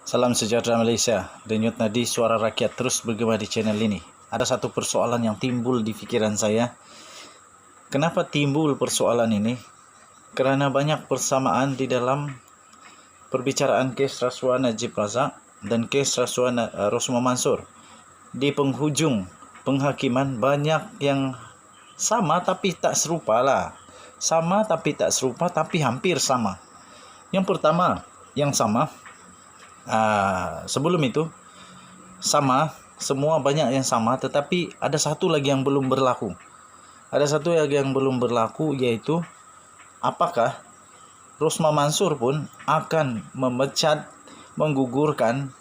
Salam sejahtera Malaysia. Denyut nadi suara rakyat terus bergema di channel ini. Ada satu persoalan yang timbul di fikiran saya. Kenapa timbul persoalan ini? Kerana banyak persamaan di dalam perbicaraan kes rasuah Najib Razak dan kes rasuah Rosmah Mansur. Di penghujung penghakiman banyak yang sama tapi tak serupa lah. Sama tapi tak serupa tapi hampir sama. Yang pertama, yang sama sebelum itu sama, semua banyak yang sama, tetapi ada satu lagi yang belum berlaku. Ada satu lagi yang belum berlaku, yaitu apakah Rosmah Mansur pun akan memecat, menggugurkan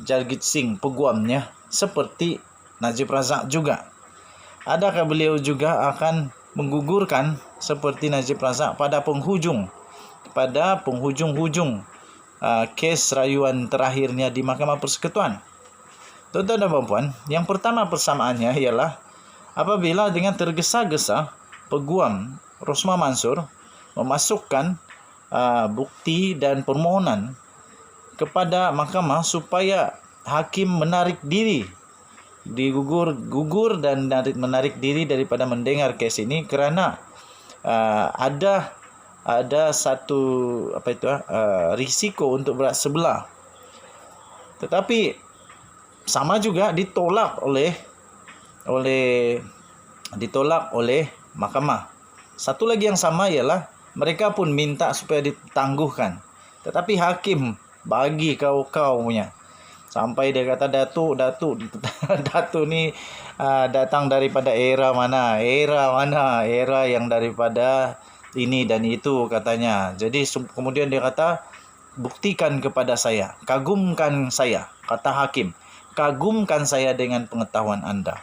Jagjit Singh peguamnya seperti Najib Razak juga. Adakah beliau juga akan menggugurkan seperti Najib Razak pada penghujung kes rayuan terakhirnya di Mahkamah Persekutuan? Tuan-tuan dan puan-puan, yang pertama persamaannya ialah apabila dengan tergesa-gesa peguam Rosmah Mansur memasukkan bukti dan permohonan kepada mahkamah supaya hakim menarik diri, gugur dan menarik diri daripada mendengar kes ini kerana ada satu risiko untuk berat sebelah. Tetapi sama juga ditolak oleh mahkamah. Satu lagi yang sama ialah mereka pun minta supaya ditangguhkan. Tetapi hakim bagi kau punya. Sampai dia kata Datuk ni datang daripada era mana? Era yang daripada ini dan itu katanya. Jadi kemudian dia kata, buktikan kepada saya, kagumkan saya, kata hakim, kagumkan saya dengan pengetahuan anda.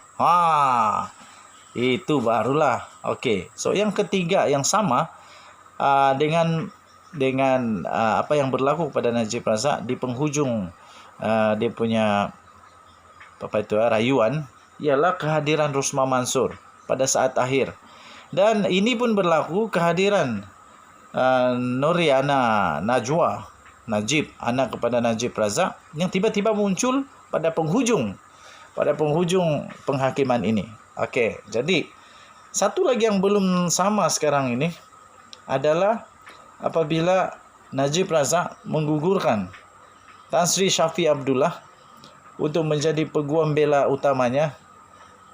Itu barulah. Okey. So yang ketiga yang sama dengan apa yang berlaku pada Najib Razak di penghujung dia punya rayuan ialah kehadiran Rosmah Mansur pada saat akhir. Dan ini pun berlaku kehadiran Noriana Najwa Najib, anak kepada Najib Razak, yang tiba-tiba muncul pada penghujung penghakiman ini. Okey, jadi satu lagi yang belum sama sekarang ini adalah apabila Najib Razak menggugurkan Tan Sri Shafie Abdullah untuk menjadi peguam bela utamanya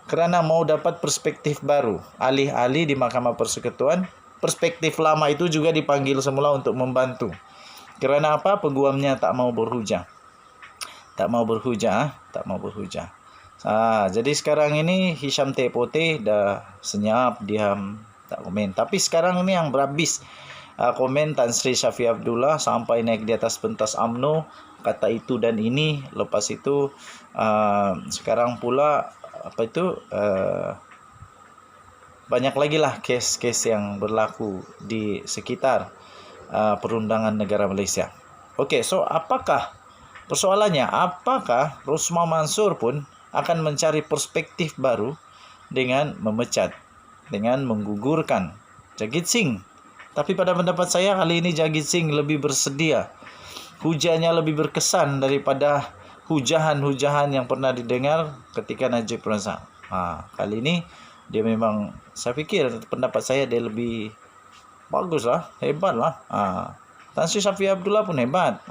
kerana mau dapat perspektif baru, alih-alih di Mahkamah Persekutuan. Perspektif lama itu juga dipanggil semula untuk membantu. Kerana apa? Peguamnya tak mau berhujah. Jadi sekarang ini Hisham Teh Poteh dah senyap, diam, tak komen. Tapi sekarang ini yang berhabis komen Tan Sri Shafie Abdullah sampai naik di atas pentas UMNO, kata itu dan ini. Lepas itu sekarang pula banyak lagi lah kes-kes yang berlaku di sekitar perundangan negara Malaysia. Okey, so persoalannya apakah Rosmah Mansur pun akan mencari perspektif baru dengan memecat, dengan menggugurkan Jagjit Singh? Tapi pada pendapat saya kali ini Jagjit Singh lebih bersedia. Hujahnya lebih berkesan daripada hujahan-hujahan yang pernah didengar ketika Najib Razak. Kali ini dia memang, saya fikir pendapat saya dia lebih bagus lah, hebat lah. Tan Sri Shafie Abdullah pun hebat.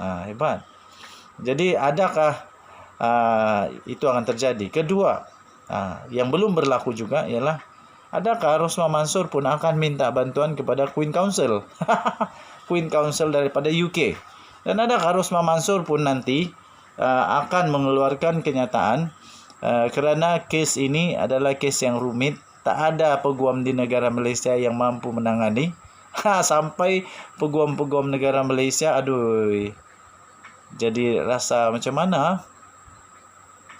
Jadi adakah itu akan terjadi? Kedua, yang belum berlaku juga ialah adakah Rosmah Mansur pun akan minta bantuan kepada Queen Council Queen Council daripada UK? Dan adakah Rosmah Mansur pun nanti akan mengeluarkan kenyataan kerana kes ini adalah kes yang rumit, tak ada peguam di negara Malaysia yang mampu menangani. Sampai peguam-peguam negara Malaysia, jadi rasa macam mana?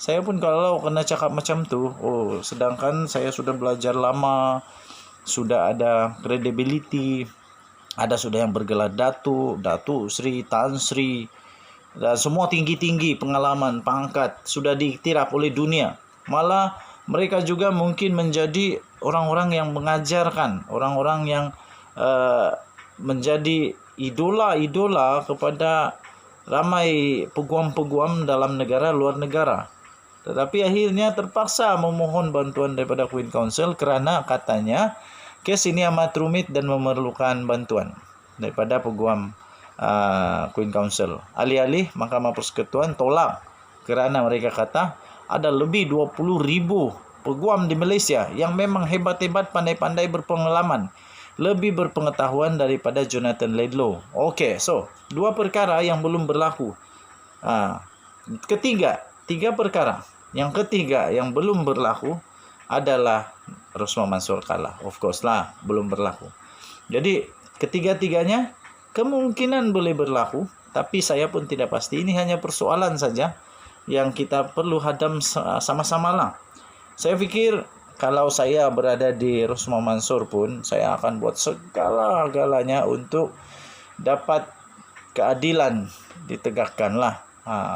Saya pun kalau kena cakap macam tu, sedangkan saya sudah belajar lama, sudah ada credibility, ada sudah yang bergelar Datuk Sri, Tan Sri, dan semua tinggi-tinggi pengalaman, pangkat, sudah diiktiraf oleh dunia. Malah mereka juga mungkin menjadi orang-orang yang mengajarkan, orang-orang yang menjadi idola-idola kepada ramai peguam-peguam dalam negara luar negara. Tetapi akhirnya terpaksa memohon bantuan daripada Queen Council kerana katanya kes ini amat rumit dan memerlukan bantuan daripada peguam Queen Council. Alih-alih Mahkamah Persekutuan tolak kerana mereka kata ada lebih 20,000 peguam di Malaysia yang memang hebat-hebat, pandai-pandai, berpengalaman, lebih berpengetahuan daripada Jonathan Laidlaw. Okey, so dua perkara yang belum berlaku. Tiga perkara. Yang ketiga yang belum berlaku adalah Rosmah Mansor kalah. Of course lah, belum berlaku. Jadi ketiga-tiganya kemungkinan boleh berlaku, tapi saya pun tidak pasti. Ini hanya persoalan saja yang kita perlu hadam sama-sama lah. Saya fikir kalau saya berada di Rosmah Mansor pun, saya akan buat segala-galanya untuk dapat keadilan ditegakkan lah.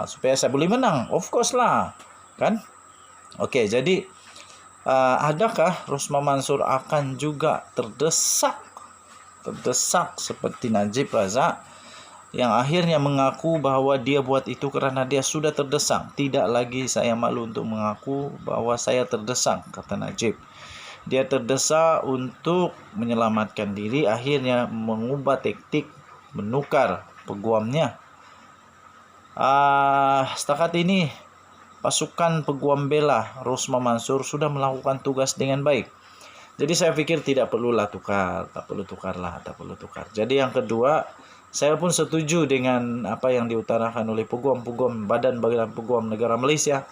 Supaya saya boleh menang. Of course lah. Kan? Okey, jadi adakah Rosmah Mansor akan juga terdesak seperti Najib Razak yang akhirnya mengaku bahawa dia buat itu kerana dia sudah terdesak. Tidak lagi saya malu untuk mengaku bahawa saya terdesak, kata Najib. Dia terdesak untuk menyelamatkan diri, akhirnya mengubah taktik, menukar peguamnya. Setakat ini pasukan peguam bela Rosmah Mansor sudah melakukan tugas dengan baik. Jadi saya fikir tak perlu tukar. Jadi yang kedua, saya pun setuju dengan apa yang diutarakan oleh peguam-peguam Badan Peguam Negara Malaysia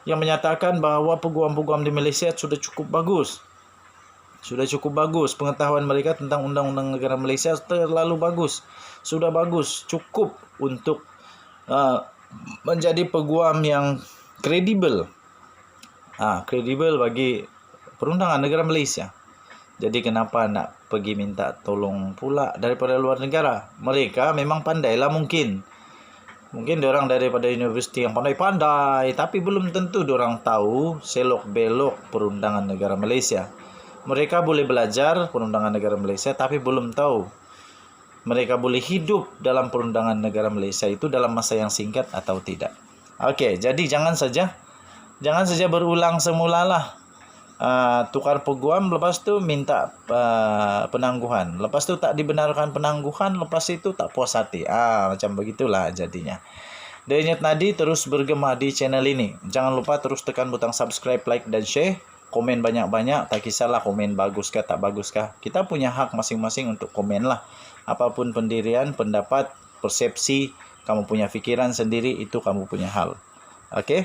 yang menyatakan bahawa peguam-peguam di Malaysia sudah cukup bagus. Pengetahuan mereka tentang undang-undang negara Malaysia terlalu bagus. Sudah bagus, cukup untuk menjadi peguam yang kredibel. Kredibel bagi perundangan negara Malaysia. Jadi kenapa nak pergi minta tolong pula daripada luar negara? Mereka memang pandailah mungkin. Mungkin diorang daripada universiti yang pandai-pandai, tapi belum tentu diorang tahu selok-belok perundangan negara Malaysia. Mereka boleh belajar perundangan negara Malaysia, tapi belum tahu mereka boleh hidup dalam perundangan negara Malaysia itu dalam masa yang singkat atau tidak. Okey, jadi jangan saja berulang semula lah. Tukar peguam, lepas tu minta penangguhan, lepas tu tak dibenarkan penangguhan, lepas itu tak puas hati. Macam begitulah jadinya. Denyut Nadi terus bergema di channel ini. Jangan lupa terus tekan butang subscribe, like dan share. Komen banyak-banyak, tak kisahlah komen baguskah tak baguskah. Kita punya hak masing-masing untuk komen lah. Apapun pendirian, pendapat, persepsi, kamu punya fikiran sendiri, itu kamu punya hal. Okey?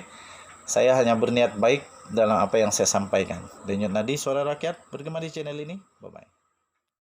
Saya hanya berniat baik dalam apa yang saya sampaikan. Denyut Nadi, suara rakyat, bergema di channel ini. Bye-bye.